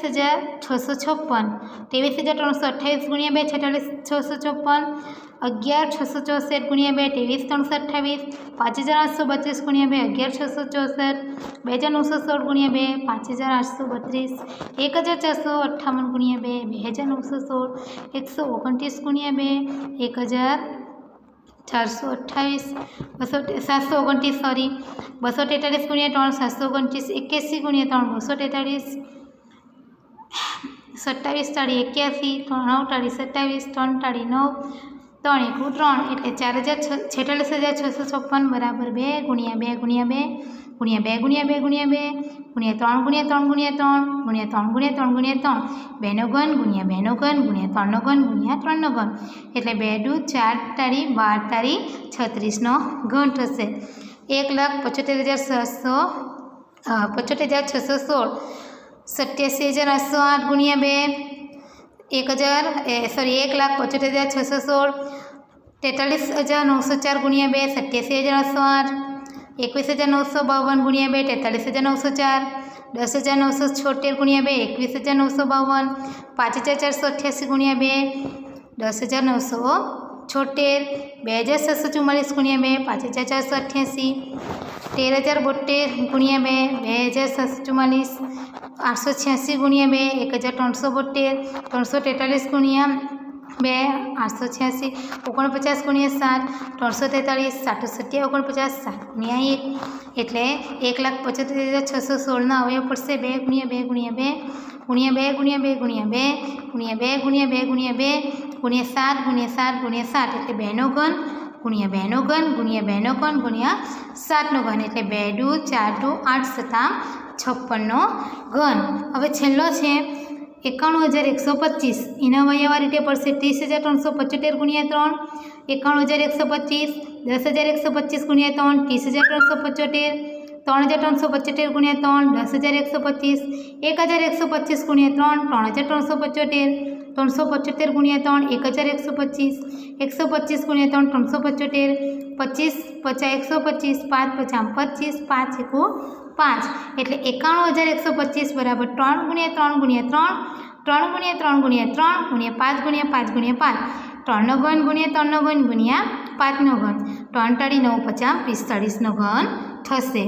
23,656 23,328 ગુણ્યા 2 46,656 11,664 ગુણ્યા 2 23,328 5,832 ગુણ્યા 2 11,664 2,916 ગુણ્યા 2 5,832 1,458 ગુણ્યા 2 2,916 129 ગુણ્યા 2 1,428 729 સોરી 243 ગુણ્યા 3 729 81 ગુણ્યા 3 243 27 તાળી 81 9 તાળી 27 3 તાળી 9 3 એકું 3 એટલે 46,656 બરાબર 2 ગુણ્યા 2 ગુણ્યા 2 ગુણ્યા 2 ગુણ્યા 2 ગુણ્યા 2 ગુણ્યા 3 ગુણ્યા 3 ગુણ્યા 3 ગુણ્યા 3 ગુણ્યા 3 ગુણ્યા 3 2નો ઘન ગુણ્યા 2નો ઘન ગુણ્યા 3નો ઘન ગુણ્યા 3નો ઘન એટલે 2 દૂ 4 તાળી 12 તાળી 36નો ઘન થશે 1,75,616 87,808 ગુણ્યા 2 1,75,616 43,904 ગુણ્યા 2 87,808 21,952 ગુણ્યા 2 43,904 10,976 ગુણ્યા 2 21,952 5,488 ગુણ્યા 2 10,976 2,744 ગુણ્યા 2 5,488 13,072 ગુણ્યા 2 2,744 886 ગુણ્યા 2 1,372 343 ગુણ્યા 2 886 49 ગુણ્યા 7 343 749 7 ગુણ્યા 1 એટલે 1,75,616 અવયવ પડશે 2 ગુણ્યા 2 ગુણ્યા 2 ગુણ્યા 2 ગુણ્યા 2 ગુણ્યા 2 ગુણ્યા 2 ગુણ્યા 2 ગુણ્યા 7 ગુણ્યા 7 ગુણ્યા 7 એટલે 2નો ઘન ગુણ્યા 2નો ઘન ગુણ્યા 2નો ઘન ગુણ્યા 7નો ઘન એટલે 2 દૂ 4 દૂ 8 7 56નો ઘન હવે છેલ્લો છે 91,125 એના અવયવ આ રીતે પડશે 30,375 ગુણ્યા 3 91,125 10,125 ગુણ્યા 3 30,375 3,375 ગુણ્યા 3 10,125 1,125 ગુણ્યા 3 3,375 375 ગુણ્યા 3 1,125 125 ગુણ્યા 3 375 25 50 125 5 50 25 5 એકુ 5 એટલે 91,125 બરાબર 3 ગુણ્યા 3 ગુણ્યા 3 3 ગુણ્યા 3 ગુણ્યા 3 ગુણ્યા 5 ગુણ્યા 5 ગુણ્યા 5 3નો ઘન ગુણ્યા 3નો ઘન ગુણ્યા 5નો ઘન 3 તાળી 9 50 45નો ઘન થશે।